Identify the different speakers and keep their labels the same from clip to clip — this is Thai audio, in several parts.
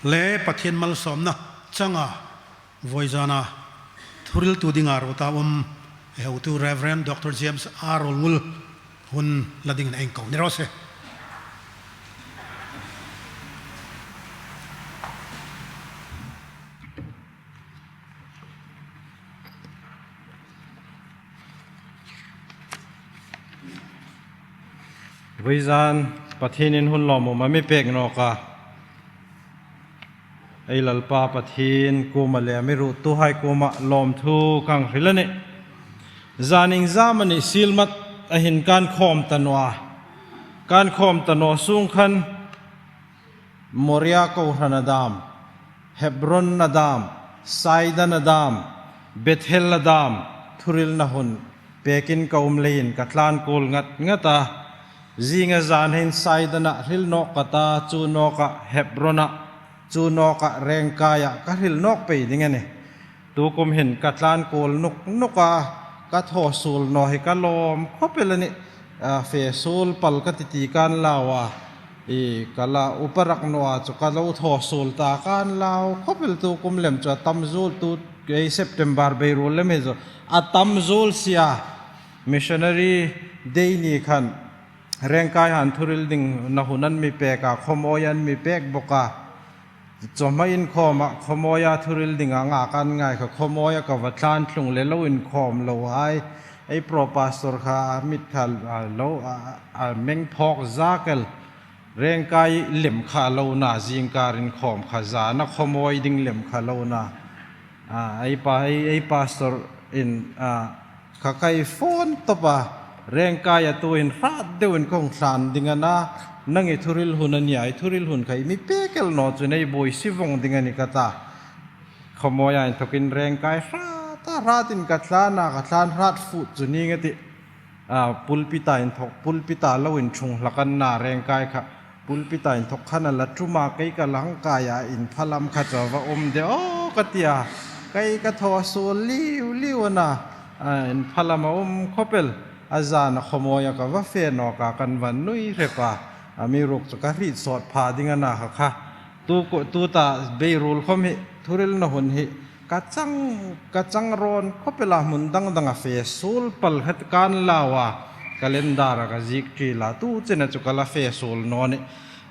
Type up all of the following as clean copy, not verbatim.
Speaker 1: le pathian mal som na changa voizana thuril tu dinga rota heu tu Reverend Dr. James Arol ngul hun lading na engkau ni rose
Speaker 2: Vizan pathinin hun lomo mami pek no ka ai lalpa pathin kuma le amiru tu hai kuma lom thu kang rilani zaning zamani silmat ahin kan khom tanwa sung khan Moria ko hanadam Hebron nadam Saida nadam Bethel nadam thuril na hun pekin kaum lein katlan kol ngata zinga zanhin saidana ril nok kata chu noka Hebrona chu noka rengkaya ka ril nok pe dingane tu kum hin katlan kol nuka ka thosul no hi kalom khopelani fe sul pal ka titi kan lawa e kala uparak noa chu kalo thosul ta kan law khopel tu kum lem cha tamzul tu ke September be rul lem zo atamzul sia missionary daily khan rengkai han thuril ding nahunan mi peka khomoyan mi pek boka chomain khoma khomoya thuril ding anga kan ngai kha khomoya ka watlan thlung le lo in khom lo hai ai pro pastor kha mit khal lo meng phok zakel rengkai lem kha lo na jingkarin khom khaza na khomoi ding lem kha lo na ai pastor in kha kai phone to pa rengkaya tuin rat deun kong san dingana nangi thuril hunan yai thuril hun khai mi pekel no chunei boi sivong dingani kata khomoya in thokin rengkai ratin katlana katlan rat fu chuni ngati pulpita in thok pulpita lawin chung lakan na rengkai kha pulpita in thok khana latruma kai ka langkaya in phalam kha chawa de o katia kai ka tho so liu na in phalama khopel azan khomoya ka wa fe no ka kan van nui repa amiruk ka ri sot pha dingana kha tu ta beirul khomi thuril na hun hi ka chang ron khopela mun dang fe sul pal hat kan lawa calendar ka zik tri la tu chena chu kala fe sul no ni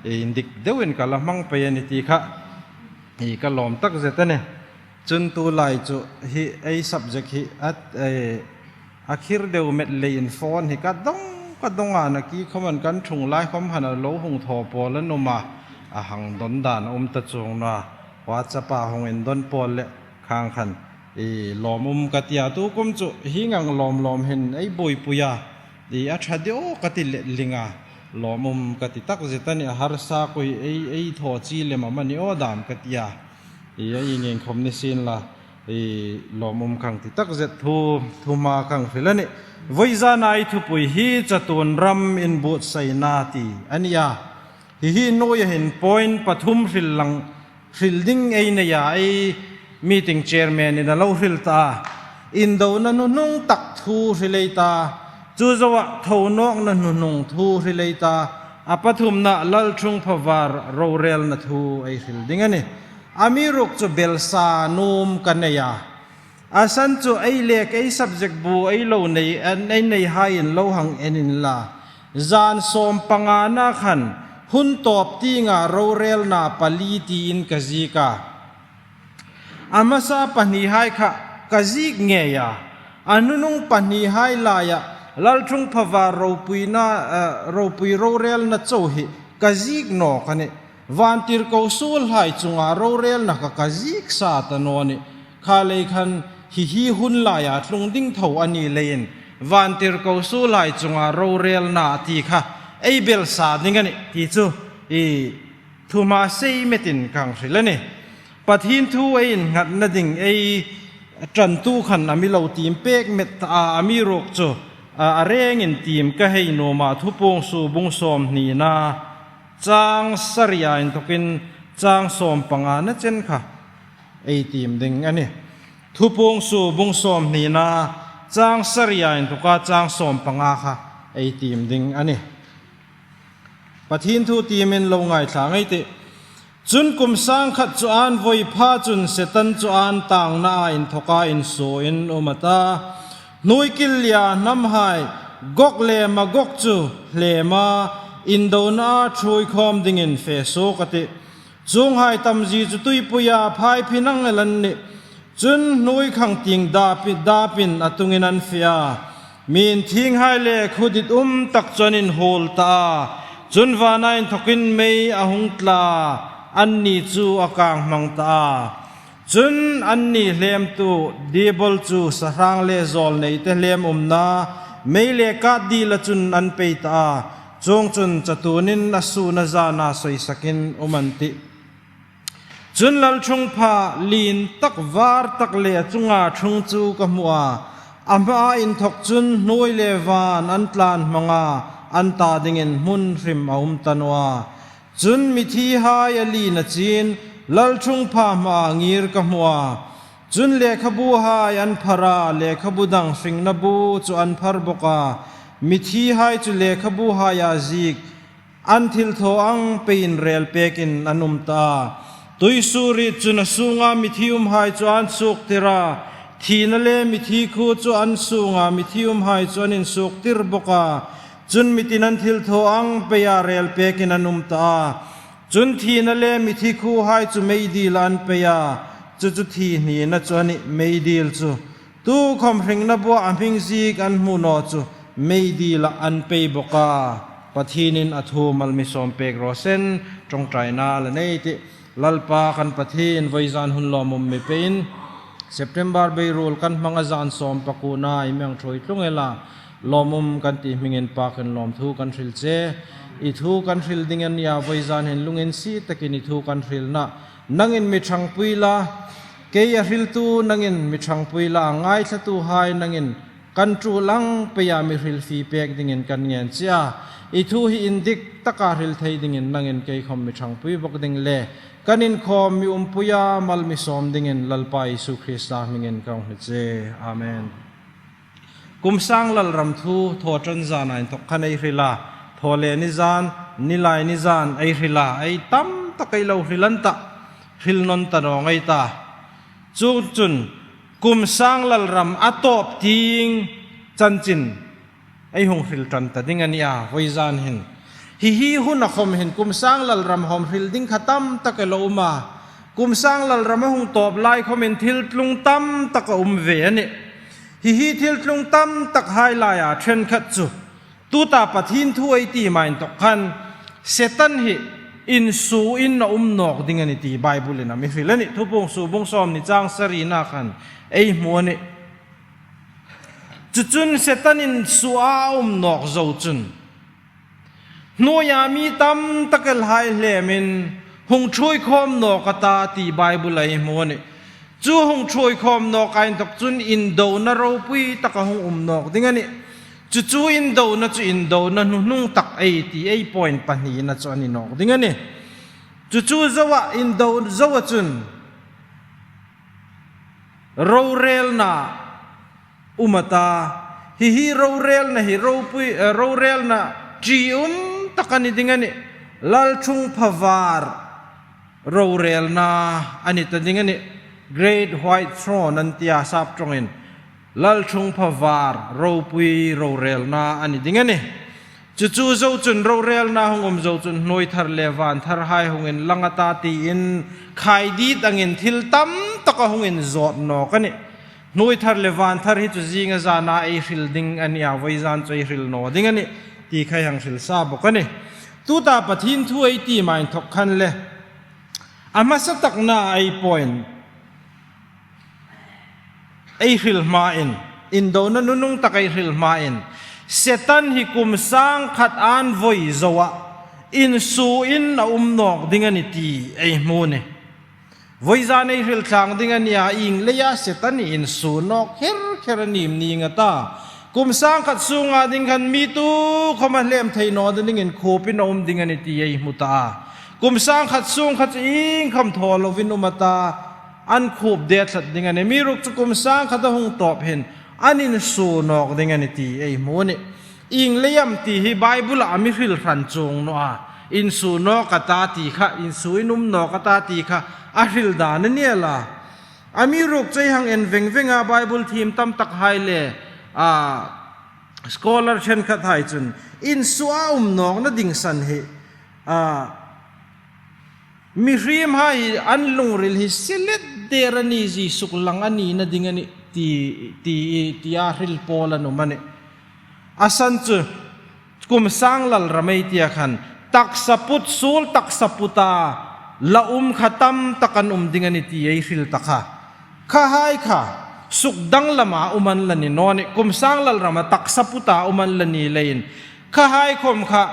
Speaker 2: indik dewin kala mang pe ni ti kha hi ka lom tak zetane chun tu lai chu hi ai subject hi at akhir deu met lein phone hi ka dong ana ki khoman kan thung lai khom hana lo hung tho pol an noma a hang don dan ta chung na WhatsApp a hong en don pol le khang khan lom katia tu kum chu hingang lom hin ai boi puya a thadio katil linga lom kati tak zetani har sa koi ai tho chi le mani o dam katia ai ngeng khom ni sin la lomum khang ti tak zet thu ma khang filani voiza nai thu pui hi chatun ram in but sainati ania hi no ya hin point pathum fielding ei na ya ai meeting chairman in lo filta in do na nu nung tak thu rileita chu zawa thonok na nu nung thu rileita apathum na lal chung phawar ro rel na thu ai fielding ani amiruk chu belsa num kanaya asan chu ai lek ai subject bu ai lo nei an ai nei hain lo hang enin la zan som pangana khan hun top tinga ro rel na pali ti in kazika amasa pani hai kha kazik nge ya anunung pani hai la ya lalthung phawa ro pui ro rel na cho hi kazik no kane vantir ko sul hai chunga ro rel na ka kazik sa tanoni khale khan hi hun la ya thlung ding tho ani lein vantir ko sul hai chunga ro rel na ti kha ei bel sa dingani ti chu thuma sei metin kang rilani pathin thu ein ngat na ding ei tran tu khan ami lo tim pek met ami rok chu areng in tim ka hei no ma thu pong su bung som ni na chang saria in tokin chang som panga na chen kha ei tim ding ani thupong su bung som ni na chang saria in toka chang som panga kha ei tim ding ani pathin thu timin lo ngai thla ngai te จุนกุมสร้างขัดจวนไว้พาจุนเสตันจวนต่างนาอินทกาอินโซอินอุมาตานุยกิลยานำให้กกเลมากกจูเลมาอินโดนาช่วยคอมดิ่งอินเฟโซกติจงให้ตำจีจุตุยปุยาพายพินังเอลันนิจุนนุยขังติงดาปินอตุงินันฟิอามีนทิ้งให้เลขุดิดตักจนินโฮลตาจุนวานาอินทกินเมยอหุงตลาอันนี้จูอากางมังตาจุนอันนี้เลมตูดีบลจูสรางเลซอลในเตเลมนาไม่เลกาดีละจุนอันเปตาจงจุนจตุนินอสูนจานาสวยสกินอุมันติจุนลลชงพาลีนตักวาร์ตักเลจุงอาชงจูกมัวอามาอินทกจุนนุยเลวานอันตลานมังอาอันตาดิงินมุนริมอาอุมตันวาจุนมิธีหายลีนจีนลลชงพามางีรกมัวจุนเลขบูหายอันพาราเลขบูดังสิงนบูจุอันพารบกามิธีหายจุเลขบูหายาซิกอันทิลโทอังเป็นเรลเปกินอนุมตาตุยสุริจุนสุงามิธีหายจุอันสุกติราทีนเลมิธีคูจุอันสุงามิธีหายจุอันินสุกติรบกาจุนมิตินันทิลโทอังเปียเรลเปกินอนุมตาจุนทีนเลมิธีคูหายจุไม่ดีลันเปียจุทีนี่นะจุอันนี้ไม่ดีลจุตูคอมริงนับว่าอันพิงซีกันมูนอจุไม่ดีละอันเปยบกาปะทีนินอัทูมัลมิสอมเปกโรเซนจงใจนาละเนติลัลปากันปะทีนไวซานหุนลอมุมไม่เป็นเซปเทมเบอร์เบย์รูลกันมังอาจารย์สอมปะกูนาอิเมียงช่วยตรงเอลาลอมุมกันตีมิงเงินปากันลอมทูกันฟิลเจอีทูกันฟิลดิ่งยาไวซานเห็นลุงเงินซีตะกินอีทูกันฟิลนะนังเงินมิชังปุยลาเกียฟิลตูนังเงินมิชังปุยลาง่ายสตูไฮนังเงินกันจูลังเปียมิฟิลฟีเปกดิ่งเงินกันเงินเสียอีทูฮีอินดิกตะการิลไทยดิ่งเงินนังเงินเกยคอมมิชังปุยบกดิ่งเล่กันอินคอมมีปุยามัลมิสอมดิ่งเงินลัลปายสุคริสตามิเงินกังหิเจอาเมนกุมสังลัลรัมทูโทจันจานัยตกขันไอริลาโทเลนิจานนิลายนิจานไอริลาไอตั้มตะไกลาริลันตะริลนนตะนองไอตาจูจุนกุมสังลัลรัมอัตอบทิงจันจินไอหงริลจันตะดิ่งอันยาไวจานเห็นฮิหุนักคมเห็นกุมสังลัลรัมหอมริลดิ่งขตั้มตะไกลาอุมากุมสังลัลรัมหงตอบไลคอมเมนทิลลุงตั้มตะกอุมเวนี่ฮิทิลลุงตั้มตะไฮลายาเทรนขัดจูตูตาปะทินทุไอตีมาอินตกขันเซตันฮิอินสูอินนะนอกดิ่งอันนี้ตีไบเบิลนะมิฟิลนี่ทุบงสูบงซอมนี่จางสรีนาขันไอมัวนี่จุนเซตันอินสูอานอกเจ้าจุนโนยามีตั้มตะเกลไฮเลมินหงช่วยคอมนอกตาตีไบเบิลไอมัวนี่จูหงช่วยคอมนอกไอตกจุนอินโดนารูปุยตะกหงนอกดิ่งอันนี้จูอินโดนะจูอินโดนะนุ่งตักไอตีไอพอยน์ปันนี้นะจูอันนี้นอกดิ่งอันนี้จูเจ้าอินโดเจ้าจุนเราเรลนะอุมาตาฮิเราเรลนะฮิเราปุยเราเรลนะจีตะกันนี้ดิ่งอันนี้ลัลชุงพาวาร์เราเรลนะอันนี้ตัดดิ่งอันนี้ Great White Throne นันติอาสับตรงนี้ลัลชงพาวาร์เราปุยเราเรลนาอันนี้ดิ่งนี่จู่ๆเจ้าจุนเราเรลนาหงเจ้าจุนน้อยทาร์เลวานทาร์ไฮหงเงินลังตาตีอินขายดีตังเงินทิลตั้มตะกหงเงินจอดนอกันนี่น้อยทาร์เลวานทาร์ฮิตุจิงจานาไอฟิลดิ่งอันนี้เอาไว้จานใจฟิลนอดิ่งนี่ตีใครหังฟิลซาบกันนี่ตูตาปะทินทุไอตีมาอินทกขันเลยอามาสตักนาไอพอยน์ไอริลมาอินโดนันนุ่งตะไอริลมาอินเซตันฮิกุมสังขัดอันวอยจวะอินสูอินนะนอกดิ่งอันนี้ตีไอมูเนวอยจานไอริลทางดิ่งอันนี้อิงเลยาเซตันอินสูนอกเครนิมนี่งตากุมสังขัดสูงอาดิ่งกันมีตูเขามาเล่มไทยนอดิ่งอินโคปินดิ่งอันนี้ตีไอมุตากุมสังขัดสูงขัดอิงคำทอลวินุมตาอันคูบเดชดิ่งอันนี้มีรุกจุกุมสังขัดหงตอบเห็นอันนี้สูนอกดิ่งอันนี้ตีไอมูนี่อิงเลี้ยมตีฮีไบเบิลอามิฟิลฟันจงนัว อินสูนอกตาตีค่ะอินสูอินุมนอกตาตีค่ะอาริลดานเนี่ยล่ะอามีรุกใจหังเอ็นเวงเวงอาไบเบิลทีมตั้มตักไฮเล่สกอลาร์เช่นขัดไฮจุนอินสูอานอกนั่นดิ่งสันเหมีรีมให้อันลงริลฮิสิเลตเดรนีจีสุกลังอันนี้นั่นดิ่งอันนี้ตีอาริลโพลันุมันอาสันจูกุมสังลัลรำไม่เตียขันตักสปุตสูลตักสปุตาละขัดตัมตักันดิ่งอันนี้ตีไอริลตักข้าให้ข้าสุกดังละมามันละนี่นอนกุมสังลัลรำตักสปุตามันละนี่เลยนข้าให้คมข้า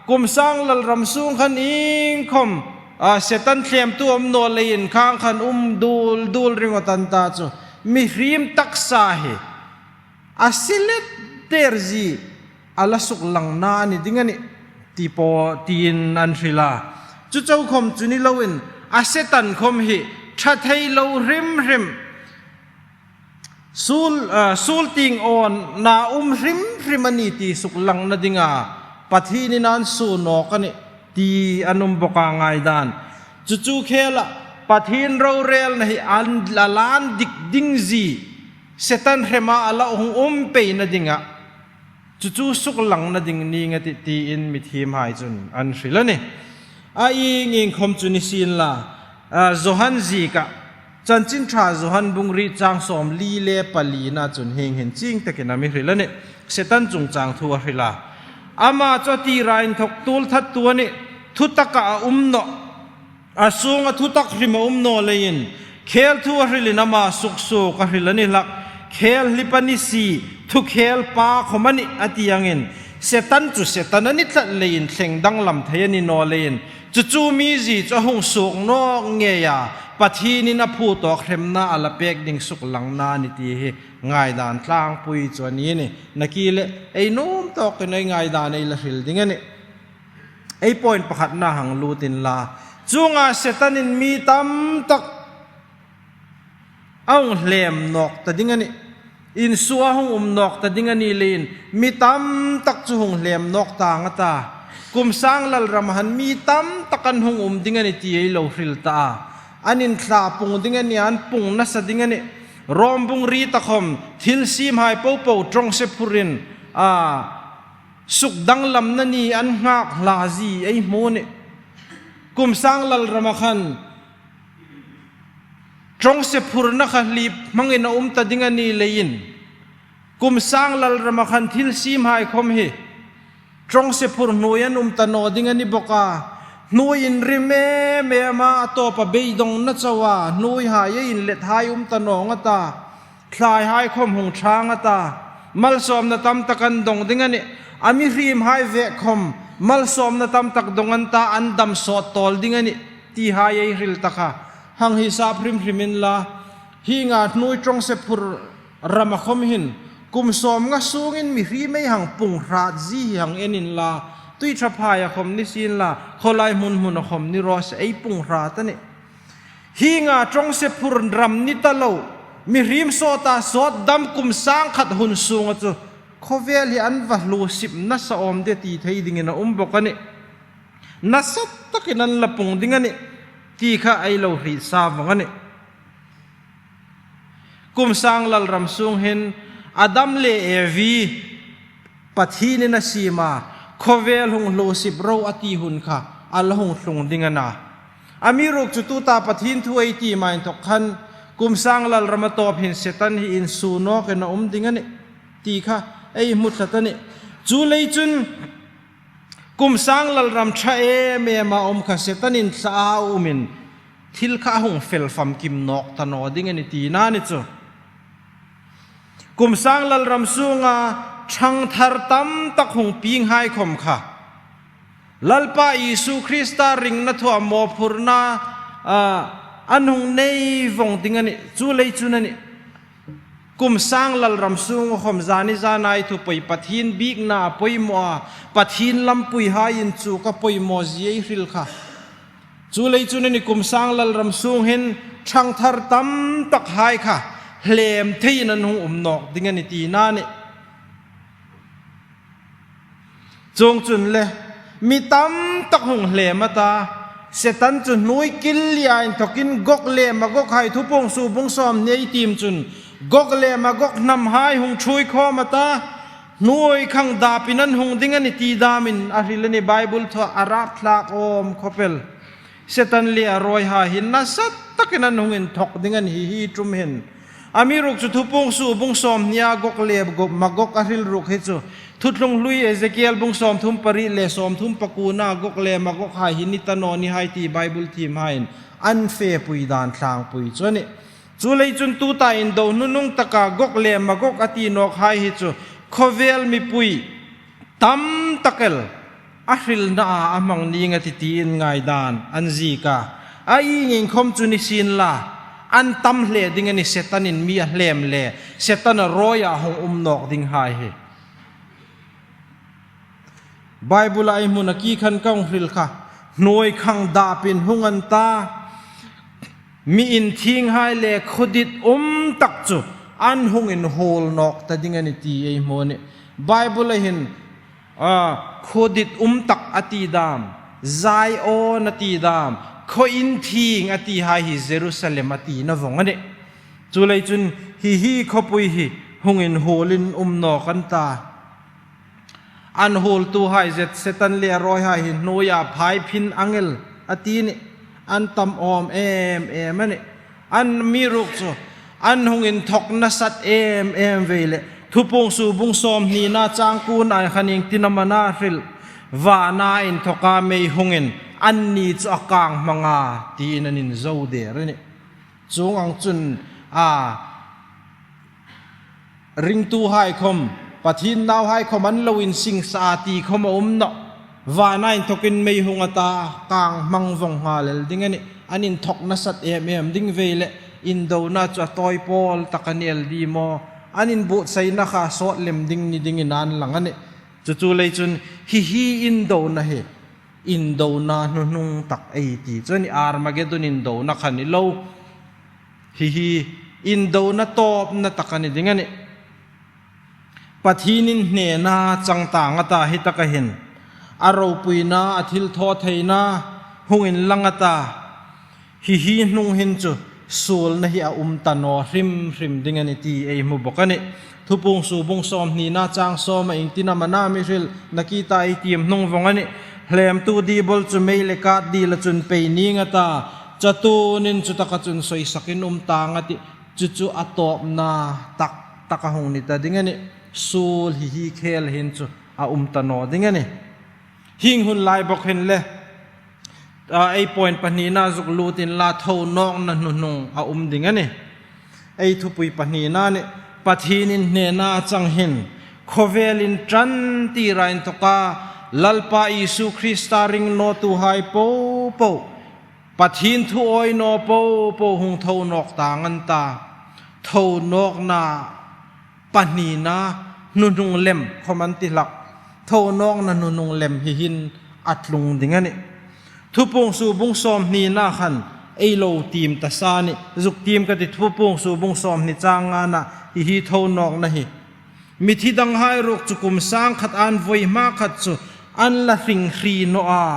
Speaker 2: กุมสังลัลรำสูงขันอิงคมเสตันเทียมตัวโนเลยนข้างขันดูลริงวัตันตาจูมีริมตักสาเหอาศิเลตเตอร์จีอาลสุกลังนานี่ดิ่งอันนี้ตีโปตีนอันฟิลาจุดเจ้าคมจุนิลาวินอาเสตันคมฮีชัดให้เราริมสูลติงออนนาริมอันนี้ตีสุกลังนาดิ่งปัทฮีนินันสูนอกอันนี้ตีอนุมบกางไงดานจู่ๆเคละปัทหินเราเรลนะฮิอันละลานดิกดิ้งซีเซตันเฮมาอัลละองเปย์นะดิ่งจู่ๆสุกหลังนะดิ่งนี่งติตีอินมิทีมหายจนอันฟิลนี่อิงคมจุนิสินละโจฮันซีกะจันจินทราโจฮันบุงรีจางสอมลีเลปลีน่าจนเฮงเห็นจริงแต่กินามิฟิลนี่เซตันจงจางทัวฟิลาอามาจตีรายทกตูลทัดตัวนี่ทุตกะโนอาสูงทุตักริมโนเลยนเคลทัวริลินามาสุกริลนี่ลักเคลลิปนิสีทุกเคลปาขมันนี่อติยังเงินเซตันนี่ทัดเลยนเสียงดังลำเทียนิโนเลยนจู่มีจีจะหงสุกนอกเงียปัทฮีนินาพูดต่อเครมนาอัลเป็กดิ่งสุกหลังนานี่ตีง่ายดานทางปุยจวนนี้นี่นักเลไอ้นุ่มตอกในง่ายดานไอ้ละฟิลดิ่งนี่ไอ้พอยน์ประคัดนาหังลูตินลาจุงอาเซตันินมีตั้มตักเอาเหลมนอกแต่ดิ่งนี่อินสัวหงนอกแต่ดิ่งนี่เลนมีตั้มตักจุหงเหลมนอกต่างตากุมสังลัลรำหันมีตั้มตักันหงดิ่งนี่ตีไอ้โลฟิลตาอันนินทราปุงดิ่งนี่อันปุงนัสดิ่งนี่รอมบุงรีตะคมทิลซีมหายเป่าตรงเซพุรินสุกดังลำนันนี่อันหักลาซีไอ้โมนี่กุมสังลัลรำขันตรงเซพุรนักลีบมังเงินตัดดิ่งนี่เลยนกุมสังลัลรำขันทิลซีมหายคมเฮตรงเซพุรนุยันตัดโนดิ่งนี่บกานุยินริเมมาตัวปะเบยดงนัชวานุยหายยินเล็ดหายตนองตาคลายหายคมหงช้างตามัลสอมนตัมตะกันดงดิ่งนี่อามิริมหายเวคมมัลสอมนตัมตักดงอันตาอันดัมสอดตอลดิ่งนี่ตีหายริลตะค่ะหังฮิซาพริมลาฮิงานุยตรงเสพุรรำคมหินกุมสอมงาสูงินมิริไม่หังปุงราจีหังเอนินลาตุยทพายคมนิสินลาขลายมุนคมนิรอสไอปุงราตันนี่ฮิงาตรงเสพุรรำนิตาโลมิริมโซตาสอดดำกุมสังขัดหุนสูงจุขเวลีอันวะลูสิบนัสอมเดตีไทยดิ่งนะบกันนี่นัสตะกินันละปุงดิ่งนี่ตีข้าไอโลรีซาฟังนี่กุมสังลัลรำสูงเห็นอดัมเลเอวีปัทฮีนินาซีมาขเวลหงโลสิบเราอติหุนค่ะอัลหงสงดิ่งนะอามีรุกจุตุตาปัทหินทวยตีมาอินทกขันกุมสังลัลรำตอบเห็นเซตันฮีอินสูนอกนะดิ่งนี่ตีข้าไอ้มุตตะนี่จูเลยจุนกุมสังลัลรำชะเอเมมาข้าเซตันินสาวมินทิลข้าหงเฟลฟัมกิมนอกตนอดิ่งนี่ตีน่านี่จูกุมสังลัลรำสูงช่างทาร์ตัมตักหงปิงไฮคมค่ะลัลปาอิสุคริสตาริงนัทวามอพุรนาอันหงในวงดิ่งนี่จูเลยจุนนี่กุมสังลัลรำสูงขมจานิจานายทุปยปัทหินบิกนาปยมัวปัทหินลำปุยหายินจูกับปยมัวเจียริลค่ะจูเลยจุนนี่กุมสังลัลรำสูงเห็นช่างทาร์ตัมตักไฮค่ะเหลมที่นันหงนอกดิ่งนี่ตีน่านี่จงจุนเลย มีตั้มตักหงเหลมาตาเสตันจุนนุยกิลยาอินทกินกกเลมากกไฮทุพงสูบงซอมเนี่ยทีมจุนกกเลมากกนำหายหงช่วยข้อมาตานุยขังดาปินันหงดิ้งอันตีดามินอาริลในไบเบิลทว่าอาราบลากอมคอเปลเสตันเลียรอยหาหินนัสัตตักนันหงอินทกดิ้งอันฮีจุมเห็นอามีรุกจุทุพงสูบงซอมเนี่ยกกเลมกมากกอาริลรุกเฮจูทุดลงลุยเอเซเกียลบงสอมทุ่มปริเลสอมทุ่มปกูนากกเลมากกหายหินิตานอนิไฮตีไบเบิลทีมไฮน์อันเฟปุยดานทางปุยจวนนี่จูเลยจุนตูตาอินโดนุงตะกากกเลมากกอตีนอกไฮฮิจูโคเวลมีปุยตัมตะเกลอาริลนาอามังนีงติตีนไงดานอันซีกาไอยิงคมจุนิสินลาอันตัมเลดิงอันนิเซตันินมีเลมเลเซตันรอยาหงนอกดิงไฮเฮไบเบิลไอมุนักีขันกังริลค่ะหน่วยขังดาปินหุงันตามีอินทิ้งให้เล็กขดิดตักจูอันหุงอินโฮลนอกแต่ดิ่งอันตีไอโมนี่ไบเบิลไอเห็นขดิดตักอตีดามไซโอนอตีดามขอินทิ้งอตีให้ฮิเยรูซาเล็มอตีนวงอันนี้จุเลยจุนฮิขปุยฮิหุงอินโฮลินนอกกันตาอันโฮลตูไฮเซตเซตันเลียรอยไฮหินโนยาพายพินอังเอลอตีนี่อันตัมอมมันนี่อันมีรุกโซอันหงอินทกนัสัตเวเลทุปงสูบุงซอมนีนาจางกูนไอขันิงตินามานาฟิลวานาอินทกาเมยหงอินอันนี้จะอากางมังอาตีนันินโซเดรนี่จงอังจุนริงตูไฮคมปะทินนาวให้ขมันลวินสิงสาตีขมาเนาะวานาอินทกินไม่หงตากางมังวงฮาเลดิ่งนี่อันอินทกนัสัตดิ่งเวลอินโดนาจะตอยปอลตะกันเอลดีมออันอินบุษย์นะคะสอดเล็มดิ่งนี่ดิ่งนานหลังอันนี้จู่ๆเลยจนฮิอินโดนะเฮอินโดนานุงตักไอตีจนอาร์มาเกดุนอินโดนะขันนี่โลฮิอินโดนะตอบนะตักกันนี่ดิ่งนี่ปะทีนินเนนาจังต่างตาฮิตะกะเห็นอารมณ์ปุยนาอธิลทอไทยนาหงอินลังตาฮินุงเห็นจูสูลนะฮิอาตานอริมดิ่งอันตีไอมุบกันนี่ทุปงสูบงซอมนีนาจังซอมอิงตินามานามิริลนักีตาไอทีมนุงวงอันนี่แหลมตูดีบอลจูเมเลกาดดีละจุนเปนิงตาจัตูนินจุตะกจุนสอยสักินตางติจุอตอบนาตักหงนิตาดิ่งอันนี่สูลฮิเคลเห็นจูตานอดิ่งนี่หิงหุ่นลายบอกเห็นเลยไอพอยน์ปนีนาจุกลูตินลาเท่านองนั่นนุ่งดิ่งนี่ไอทุปุยปนีนาเนี่ยปทีนินเนนาจังเห็นโคเวลินจันตีไรน์ตกาลัลปาอิสุคริสตาริงโนตูไฮโปปทีนทุออยโนโปหงเท่านอกต่างกันตาเท่านอกนาปนีนานุงเล็มคอมันติหลักเท่านองนานุงเล็มหินอัดลุงดิ่งนี่ทุปงสูบุงซอมนี่นาขันไอโลทีมตาซานี่จุกทีมกันติทุปงสูบุงซอมนี่จางงานะฮิเท่านองนะฮิมิที่ดังไฮรุกจุกุมสร้างขัดอันไว้มาขัดจุอันละสิงครีโนอา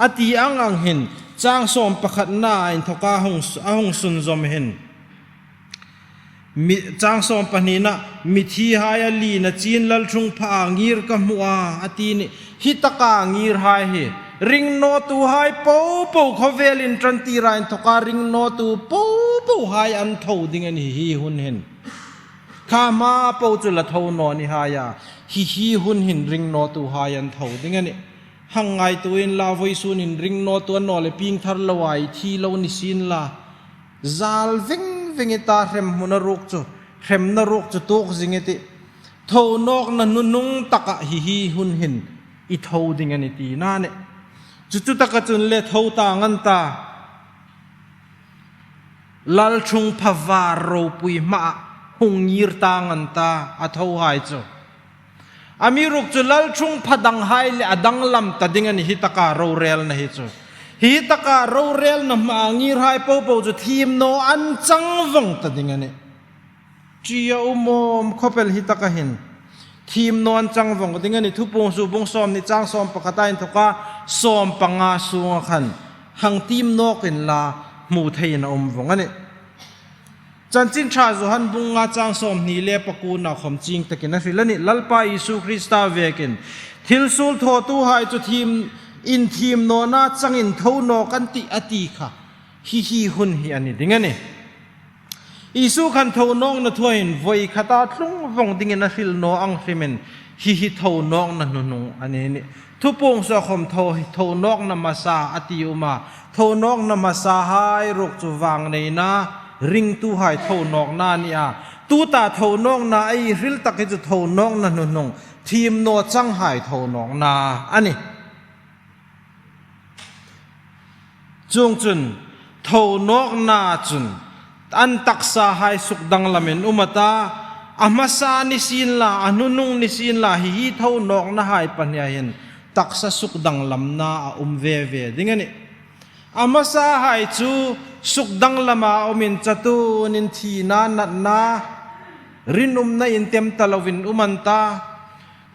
Speaker 2: อติอังเห็นจางซอมประคัดหน้าอินทกาหงสุนซอมเห็นมิจางสอมปนีนะมิที่หายลีนะจีนลัลชุงพางีร์กัมัวอตีนี่ฮิตกางีร์หายเฮริงโนตูหายปูขเวลินตรันตีรายทการิงโนตูปูหายอันทูดิ่งนี่ฮีหุนเห็นข้ามาปูจุลทูนอนิหายาฮีหุนเห็นริงโนตูหายอันทูดิ่งนี่หังไงตัวเองลาไว้สุนินริงโนตัวนอเลปิงทาร์ลวายที่เรานิสินลาจัลวิงตาเข็มมุนรุกจูเข็มนรุกจูตุกจิงติเท่านอกนันนุงตะกะฮิหุนเห็นอีเท่าดิ่งนี่ตีน่าเนี่ยจุตะกะจุนเล่เท่าต่างกันตาลัลชุงพาวารูปุยมาหงยีร์ต่างกันตาอัเท่าหายจูอามีรุกจูลัลชุงพดังหายเลอดังลำตะดิ่งนี่ฮิตะกะรูเรลนะฮิจูฮิตกาเราเรียลนำงีรายปูจุทีมโนอันจังวังตัดยังไงจีอุโมมขบเปลฮิตกาเห็น ทีมนอนจังวงก็ดิ้งนี่ทุปงสูบงซ้อมนี่จังซ้อมปกติทุกะซ้อมปังงาสูงขันหังทีมนอกเป็นลาหมู่ไทยนะวงนี่จันจินชาจุหันบุงงาจังซ้อมนี่เล่ปกูนาขมจริงตะกินนะสิแล้วนี่ลัลปาอิสุคริสตาเวกินทิลซูลทอตูหายจุทีมอินทีมโนนาจังอินเท่านอกันติอติค่ะฮิหุนฮิอันนี้ดิ้งนี่อิสุขันเท่านองนะทวยนวยขตาทุ่งวงดิ้งนะสิลโนอังสิเมนฮิเท่านองนะนุงอันนี้นี่ทุปงสะขมเท่านองนะมาซาอติอุมาเท่านองนะมาซาหายรุกจุวังในนาริงตูหายเท่านองนานี่อ่ะตูตาเท่านองนาไอริลตักจะเท่านองนะนุงทีมโนจังหายเท่านองนาอันนี้จงจุนเท่านองนาจุนอันตักษาหายสุกดังละเมนอุมาตาอามาซานิสินลาอนุนุงนิสินลาฮิเท่านองนาหายปัญญาเห็นตักษาสุกดังลำนาเวดิ้งนี่อามาซาหายจูสุกดังละมามินจัตุนินทีนานัดนารินนาอินเต็มตะลวินอุมันตา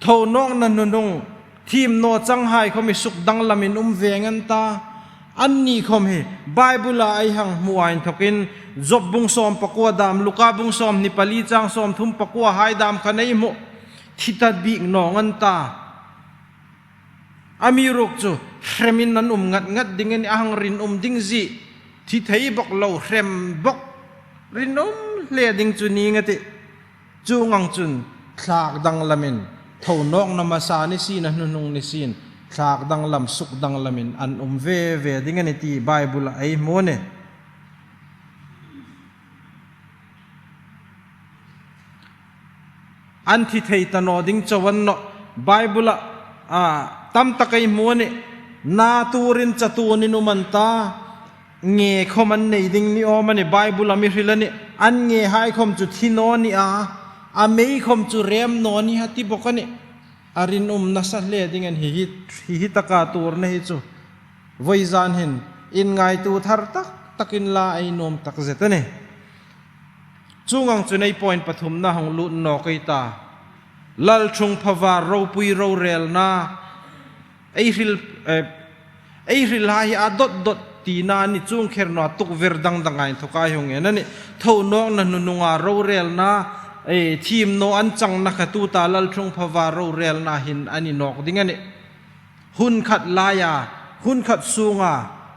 Speaker 2: เท่านองนันนุงทีมโนจังหายเขามีสุกดังละมินเวงันตาอันนี้เขามีไบเบิลไอหังมัวอินทกินจบบุงซ้อมปะกัวดามลูกาบุงซ้อมนิปลีจังซ้อมทุ่มปะกัวหายดามขันไอโมทิตัดบีกนองอันตาอามีรุกจูเรมินนันงัดดิ้งนี่อ่างรินดิ้งจีที่ไทยบอกเราเรมบอกรินเลียดิ้งจูนี้งัดจูงังจุนคลากดังละมินเท่านอกนามาซานิสีนะนุงนิสินคลากดังลำสุกดังละมินอันเวดิ้งนี่ที่ไบเบิลไอโมเนอันที่ไทยตนอดิ้งจวันเนาะไบเบิลตั้มตะไคมัวนี่นาตูรินจัตุนินุมันตาเงยขมันในดิ่งนี่อ๋อมันในไบเบิลมีริลนี่อันเงยหายคมจุดที่นอนนี่อาเมย์คมจุเรียมนอนนี่ฮัตติบอกกันนี่อารินนัสเลดิ่งอันฮิตะกาตูร์นี่จูวัยจานเห็นอินไงตูทาร์ตักินลาไอนมตักเจตนี่จูงังจุในพอยน์ปฐมนะของลุนนอกิตาลัลชงพาวาเราปุยเราเรลนาไอริลหายดดตีนานี่จุงเขรนาตุกเวรดังไงทุกายหงเงี้ยนั่นนี่เท่านองนั่นนุงเราเรลนาทีมโนอันจังนักตูตาลัลชงพาวาเราเรลนาหินอันนี้นอกดิ้งนี่หุ่นขัดลายาหุ่นขัดสูง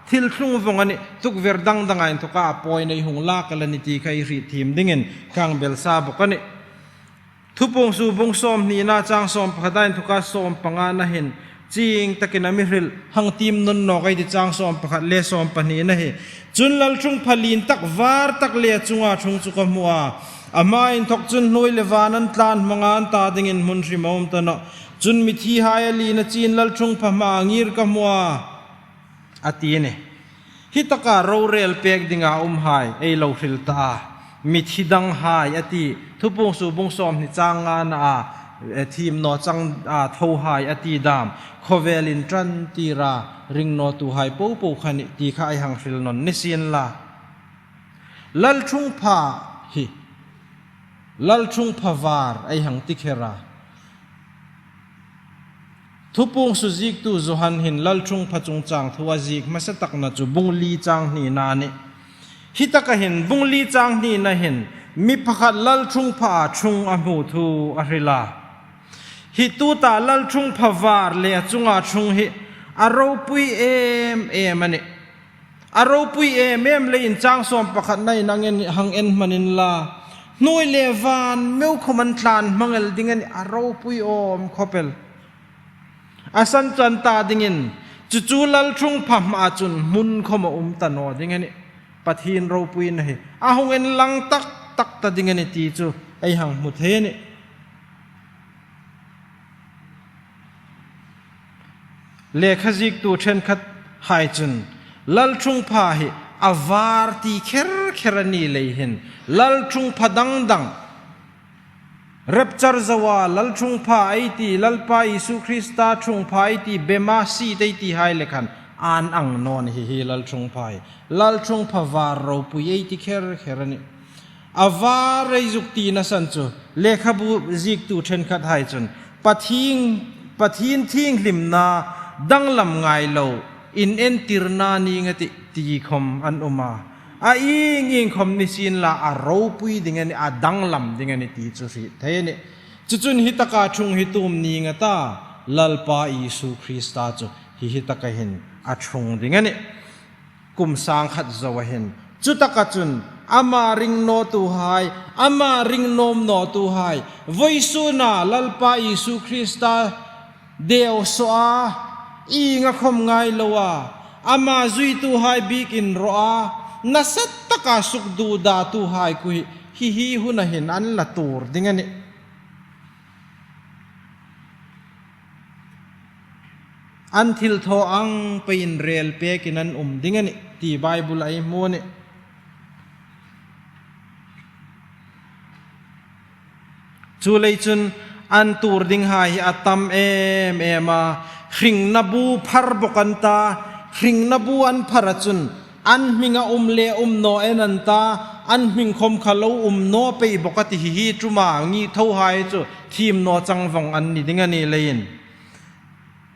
Speaker 2: ทิลทุ่งวงอันนี้ตุกเวรดังไงทุกาปอยในหงลากันนิตีใครรีทีมดิ้งกางเบลซาบอกกันนี่ทุปงสูบงซ้อมนี่น่าจังซ้อมพัดได้ทุกการซ้อมปังงานนะเห็นจริงตะกินมิริลหังทีมนนนอกไอที่จังซ้อมพัดเล่ซ้อมปนีนะเฮจุนลัลชุงพลินตักวาร์ตักเลี้ยจุงชงจุกมัวอามาอินทกจุนนุยเลวานันตานมังอันตาดิ่งมุนริมอมตนะจุนมิธีหายลีนจีนลัลชุงพมางีร์กมัวอตีเนฮิตการเราเรลเปกดิ่งหายไอเราฟิลตามิธีดังหายอตีทุปงสูบงซ้อมนี่จางงานทีมนอจังเท่าหายอตีดามโคเวลินจันตีราริงนอตูหายปูขันตีข้าไอหังฟิลนนนิสินลาลัลชุงพาฮิลัลชุงพาวาร์ไอหังติเคราทุปงสุจิกตูจุหันหินลัลชุงพะจงจางทวาจิกมาสตักนาจูบุงลีจางนี่นานิฮิตะกะเห็นบุงลีจางนี่นะเห็นมีพักลัลชุงพาชุงอมูทูอริลาฮิตูตาลัลชุงพาวาร์เลียจุงอาชุงฮิอารมปุยมันนี่อารมปุยเลยอินจางสอมพักในนังเงินหังเอ็นมันินลาหน่วยเลวานเมื่อขมันทานมังเอลดิ่งเงินอารมปุยขอเปลอาสันจันตาดิ่งเงินจู่ๆลัลชุงพามาจุนมุนขมาตันอดิ่งเงินปัทหินเราปุยนะเฮหงเงินลังตักตัดดิ่งเงินตีจูไอหังมุทเฮนี่เลขจิกตัวเช่นขัดหายจุนลัลชุงพาฮิอาวาร์ตีเครนีเลยเห็นลัลชุงพาดังรับจารจาวาลัลชุงพาไอตีลัลปาอิสุคริสตาชุงพาไอตีเบมาซีไอตีหายเลขันอันนอนฮิลัลชุงพาลัลชุงพาวาร์เราปุยไอตีเครนี awá rei zuk ti na san chu lekha bu zik tu then khat hai chun pathin thing hlim na danglam ngai lo in en tirna ni ngati ti khom an uma a ing khom ni sin la a ro pui dingani a danglam dingani ti chu ri thayani chuchun hitaka chung hitum ni ngata lalpa Isu Krista chu hi hitaka hin a chung dingani kum sang khat zawahin chutaka chun ama ring no tu hai ama ring nom no tu hai voisuna lalpa Isu Krista deo so a inga khom ngai lowa ama zui tu hai big in roa nasat taka suk du da tu hai ku hi hunahin an la tur dingani until tho ang pain rel pe kinan dingani ti bible ai mo ne chulei chun an tur ding hai atam ema hring nabu phar bokanta hring nabu an pharachun an minga le no enanta an ming khom khalo no pe bokati hi truma ngi tho hai chu thim no changwang an ni dingani lein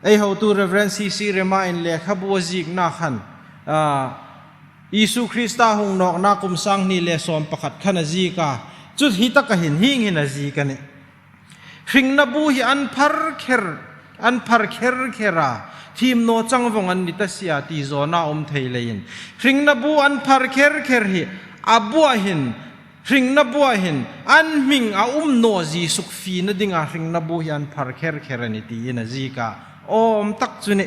Speaker 2: ai how to reverence si remind le khabu zik na khan Isu Krista hung nok na kum sang ni le som pakhat khana ji ka chu hi ta ka hin a ji ka ni hring nabu hi an phar kher khera thim no changwang an ni ta sia ti zona theilein hring nabu an phar kher hi abua hin hring nabu hin an ming a no ji suk fi na dinga hring nabu hi an phar kher ani ti na ji ka tak chuni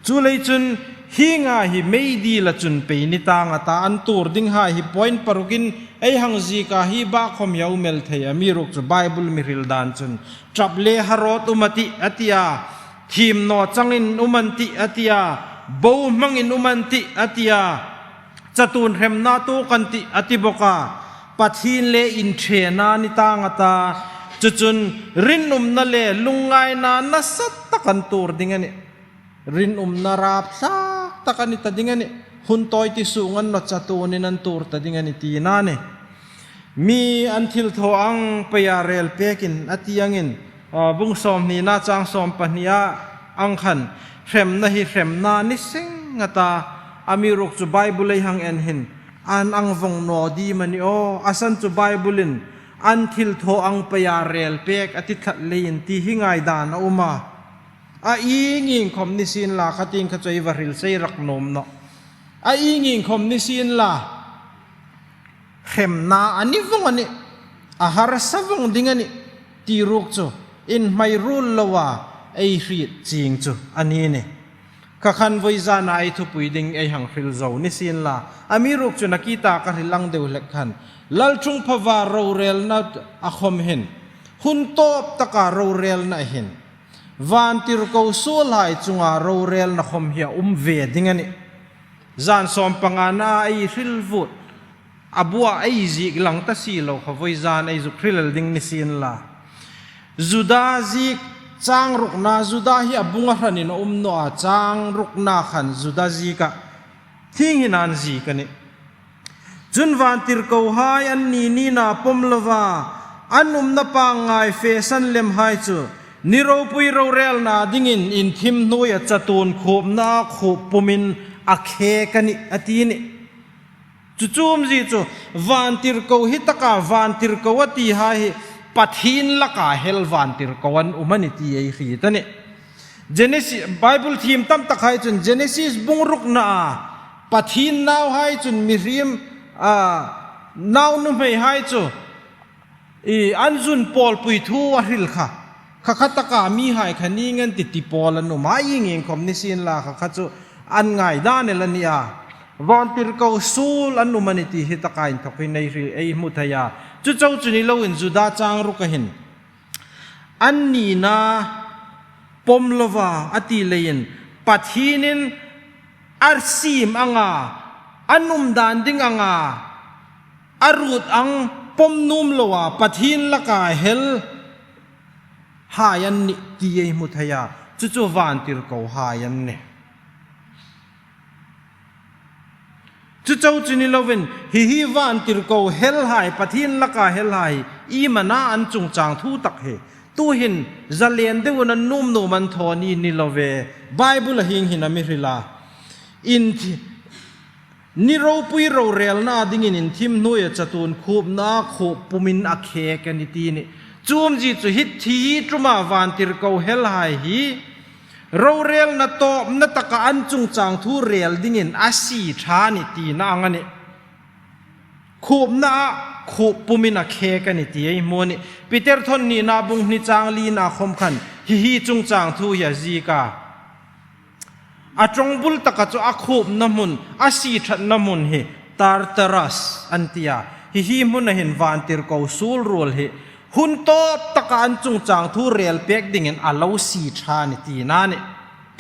Speaker 2: chulei chun hinga hi meidi la chun pe ni tanga ta an tur ding ha hi point parukin ei hang ji ka hi ba khom yau mel thei ami ruk chu bible mi ril dan chun traple harot umati atia thim no changin umanti atia bo mangin umanti atia chatun rem na tu kanti atiboka pathin le in thena ni tanga ta chuchun rin na le lungai na nasat takan tur dingani rin na rap sak takani ta dingani huntoi ti sungan no chatunin an tur ta dingani ti nane mi until tho ang payarel pekin atiangin bung som ni na chang som pahnia ang khan rem na ni sing ngata amiruk chu bible ai hang en hin an ang vong no di mani asan chu bible in until tho ang payarel pek atithat lein ti hingai dan uma a inging khom ni sin la khating khachoi varil sei rak nom no a inging khom ni sin la khem na ani vong ani a har savong dingani ti ruk chu in mai rul lawa ei ri ching chu ani ne ka khan voi za na ai thu pui ding ei hang hril zo ni sin la ami ruk chu nakita ka rilang deu lek khan lal chung phawa ro rel na a khom hen hun top taka ro rel na hen van tir ko sul hai chunga ro rel na khom hia ve dingani zan som pangana ai hril vut abua ai zi lang ta si lo kha voi zan ai zu hril ding ni sin la zuda zik chang ruk na zuda hi abunga hranin no a chang ruk na khan zuda zika thing hinan zi kani chun van tir ko hai an ni na pomlova anum na pa ngai fe san lem hai chu niro pui ro rel na dingin in thim noya chatun khop na khop pumin akhe kani atini chuchum ji chu van tir ko hitaka van tir ko ati hai pathin laka hel van tir ko an humanity ei hi tani Genesis Bible theme tam takai chun Genesis bungruk na pathin naw hai chun miriam naw nu mai hai chu anjun pol pui thu a ril kha khataka mi hai khani ngan ti pol anu mai ngeng khom ni sin la kha chu an ngai da ne la ni a von tir ko sul an humanity hitakain thokin nei ri ei muthaya chu chau chu ni lo in juda chang ru ka hin an ni na pomlova ati lein pathinin arsim anga anum dan ding anga arut ang pomnum lowa pathin laka hel hayan ni ti ei muthaya chu van tir ko hayan ne จุเจ้าจุนิลวินฮิวันติรโกเฮลไฮปะทินละกาเฮลไฮอีมานาอันจุงจางทูตักเฮตูหินจะเลียนเดวนันนุ่มนูมันทอนีนิลเวไบเบิลหิงหินามิริลาอินนิโรปุยโรเรลนาดิ่งอินทิมนุยจตุนคูบนาคูปุมินอเคกันนิตีนี่จูมจีจุฮิตทีจุมาวันติรโกเฮลไฮฮีเราเรียลนัตโตนัตตะอันจุงจางทูเรียลดิ่งอาศีชานิตีนางอันนี้คูบนาคูปุมินาเคกันนิตีไอ้โมนี่ปีเตอร์ทอนนี่นาบุงนิจางลีนาคมขันฮิจุงจางทูยาจีกาอาจงบุลตะกัจอาคูบน้ำมุนอาศีชัดน้ำมุนเฮตาร์ตรัสอันตียาฮิมุนเห็นวันติรโกสูลรัวเฮหุนโตตะการจุงจางทูเรียลเป็กดิ่งอัลลาสีชานิตีนานิ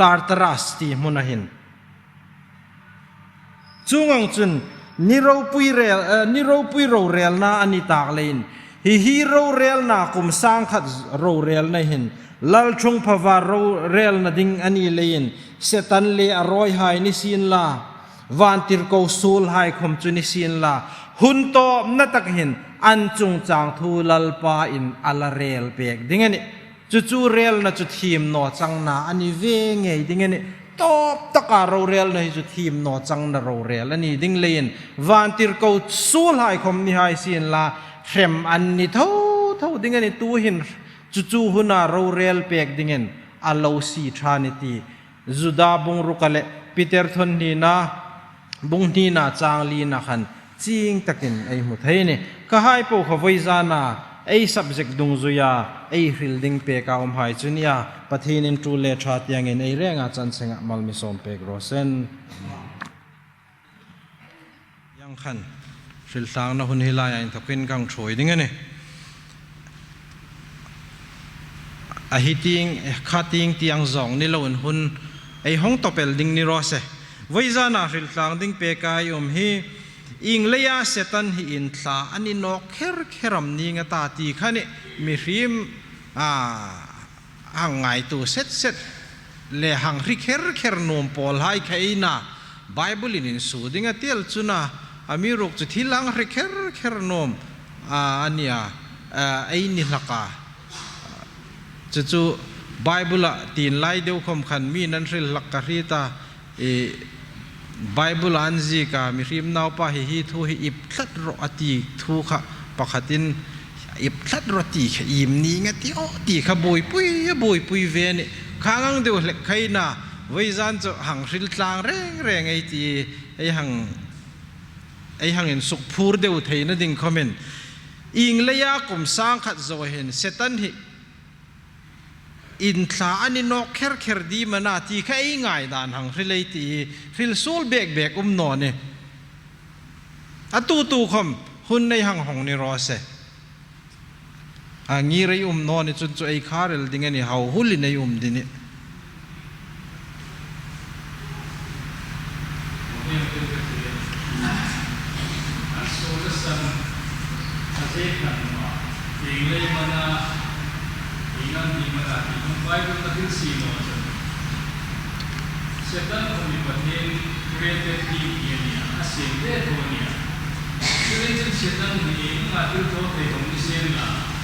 Speaker 2: ตาร์ตรัสตีมุนเห็นจุงอังจุนนิโรปุยโรเรียลนาอันนี้ตากเลนฮิโรเรียลนาคุมสังขัดโรเรียลนาเห็นลัลชงพาวาโรเรียลนาดิ่งอันนี้เลนเซตันเลอรอยไฮนิสินลาวันติรโกสูลไฮคมจุนิสินลาหุนโตนัตกเห็นอันจุงจางทูลัลปาอินอัลเรลเปกดิ่งนี่จู่เรียลนะจุทีมโนจังนาอันนี้เวงไงดิ่งนี่ตบตะการโรเรียลนะจุทีมโนจังนาโรเรียลนี่ดิ่งเลนวันติรโกสูลไฮคมนิไฮสินลาเข็มอันนี้เท่าดิ่งนี่ตัวเห็นจู่หุนาโรเรียลเปกดิ่งอัลลอสีชานิตีจุดาบุงรุกเลปีเตอร์ทอนนีนาบุงนีนาจางลีนาขันจิงตะกินไอหุทัยนี่ก็ให้พวกเขาไว้จานาไอ subject ดุงจุยาไอ fielding เปกเอาหายจุนียาปะทีนินจูเลชาติยังเงินไอเรื่องอาจารย์เสงมัลมิสอมเปกโรเซนยังขันฟิลทางนะหุ่นฮิลายอินทกินกังช่วยดิ้งนี่อาฮิติงขาติงที่ยังจองนี่เราหุ่นไอห้องตบเปลดิ้งนี่รอเสไว้จานาฟิลทางดิ้งเปกายฮีอิงเลยาเสตันฮีอินทลาอันนี้นกเครัมนี่งตาตีขันนี่มีริมหังไงตัวเสร็จเลหังริเครนมปอลให้ใครนะไบเบิลอินสูดิ้งเตียลจุนะอามีรุกจุดที่ลังริเครนมอันนี้ไอ้นี่ลักาจู่ไบเบิลตีนไล่เดียวคมขันมีนั่นริลักกะรีตาไบเบิลอันซีกามีริมนาวปะฮิทูฮิอิบทัดรอตีทูขะปะขัดินอิบทัดรอตีขยิมนี้ไงที่โอตีขบอยปุยเวนี่ข้างเดียวเล็กใครน่ะไว้จานจะหังริลตางแรงไอตีไอหังเห็นสุกพูดเดียวเทนดิ่งคอมเมนต์อิงเลยากุมสร้างขัดโซเห็นเซตันฮิอินทลาอันนี้นกเครดีมานาทีแค่ง่ายด่านหังริเลยตีริลสูลเบกนอนเนี่ยตูคมหุ่นในหังหงนี่รอเสงี้ไรนอนนี่จนไอคาร์เรลดิ่งนี่เฮาหุ่นในดินี่
Speaker 3: Bible na din sino setan kami patin created niya asin deto niya sila setan ni ngatur to te kung isin na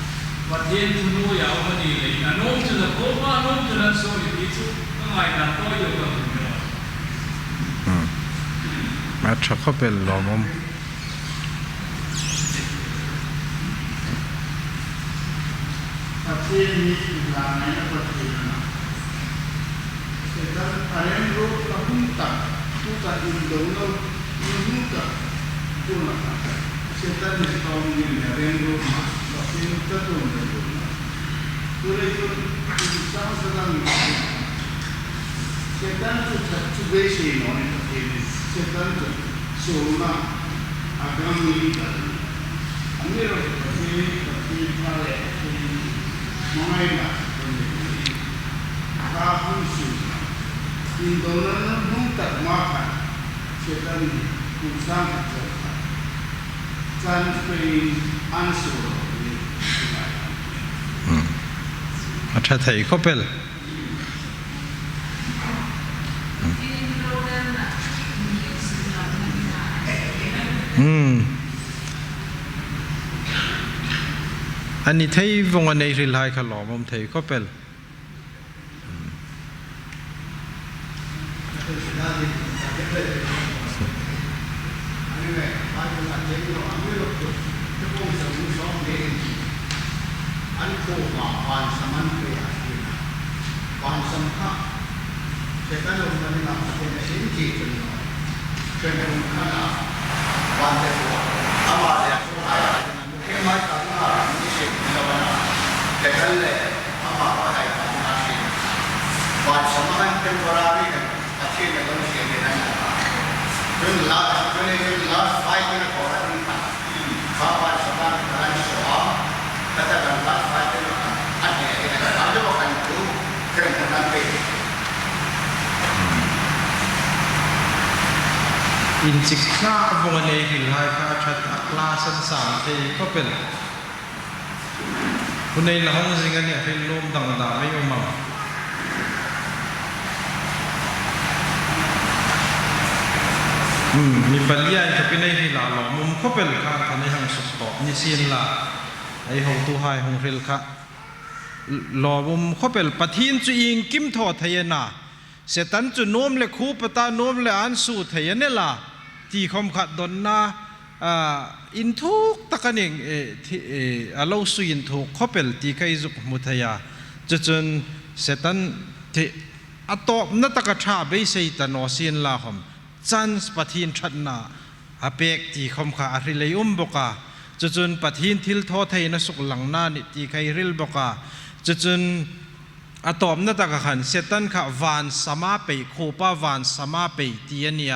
Speaker 3: patin tuno yaw manilay anom to the koma anom to the sorry dito kamay na to yung kamay
Speaker 2: matcha kapel lomom
Speaker 4: patin ni ilanay na patin na setan arenro kahunta tuta indongo inunta tulaka setan ni tawagin ni arenro ma patin tatong na tulay ko isang salang setan to tatubesi no ni patin setan to soma agam ni amiro patin pare Mga kapuso, indongan ng tagmakan, setan kung saan ka transferring answer.
Speaker 2: अच्छा था एक कपल อันนี้ไทยวงอันในริลไฮขลอมไทยก็เป็น
Speaker 4: อันโคมาวันสมันเปียวันสำคัญเจ้าหนุ่มมันนำเป็นสิ่งที่เป็นเป็นคนขนาดวันเดียวอามาเดียวอะไรนั้นแค่ไม่ต่างกันนี่สิ่งที่เราแต่กันเลยอามาอะไรกันนั่นสิ่งวันสำคัญเป็นวาระนี้กันอาชีพเป็นคนสิ่งที่นั่นจนลาจนลาไฟที่เราขอรับนี่ข้าวันสำคัญการสวมแต่การลาไฟที่เราอันนี้เราจะบอกกันดูเครื่องมือนั้นเป็น
Speaker 2: อินสิกข้าวงในหิลไฮข้าชัดอักลาสันสามเทก็เป็นคุณในหลังสิ่งนี้เป็นลมต่างๆไม่ยอมมามีปัญญาที่เป็นในหิลาหลอมุมก็เป็นข้าทันในห้างสุขต่อนิสินละไอหงตัวไฮหงเรลข้าหลอมุมก็เป็นปะทินจุอิงกิมทอทยนาเสตันจุโนมเลคูปตาโนมเลอันสูทยนละที่คมขัดดนนาอินทุกตะกันเองเราสุยินทุกเขาเป็นที่ใครจุกมุทยาจนเสตันที่อัตโตนัตกะชาเบยสัยตันอสินลาหมจันสปะทินชัดนาอเปกที่คมขัดอริเลยบกาจนปะทินทิลทอไทยนสุกหลังนานิที่ใครริลบกาจนอะตอมนัตกะขันเซตันขะวานสมาเปยโคปาวานสมาเปยตียนีย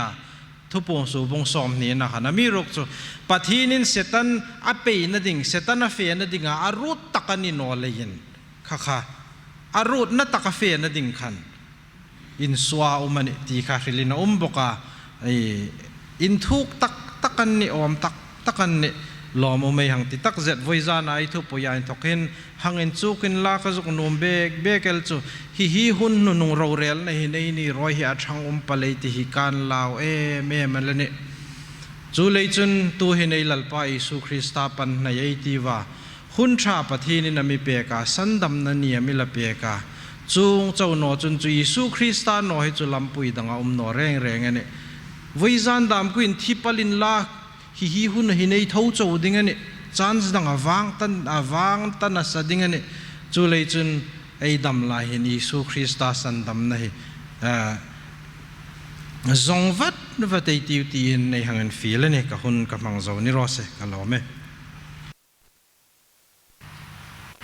Speaker 2: ทุปงสูบงสอมนี่นะขันมีรกจุปะทีนินเซตันอเปยนัดิงเซตันอเฟนัดิงอารุตตะกันนิโนเลยินค่ะอารุตนัตตะเฟนัดิงขันอินสวาอุมันตีคาริลินะบกาอินทุกตะกันนิอมตะกันนิลอมไม่หังติตักเจ็ดวิจารณ์ไอทุปยานทกินหังอินจูกินลากจุกนมเบกเอลจูฮิหุ่นนุงเราเรลในนี่รอยหัดช่างปเลติฮิการลาวเมมันละเนี่ยจูเลยจนตัวเห็นในหลับไปสุคริสตาปันในไอทีว่าหุ่นชาปทีนี่นามิเปกาสันดำนันเนียมิละเปกาจูงเจ้าหนอจนจูสุคริสตาหนอให้จูลำปุยดังเอาหนอแรงเนี่ยวิจารณ์ดำกุนทิปลินลาฮิหุ่นหินในเท้าโจดิ้งอันนี้จันส์ดังวางตันนัสดิ้งอันนี้จูเลยจนไอ้ดำลายเห็นยิสุคริสต์สันดำนี่จงวัดนวัดไอ้ติวตีในหังฟีลนี่กับคนกับมังโจนี่รอเสกกันแล้วไหม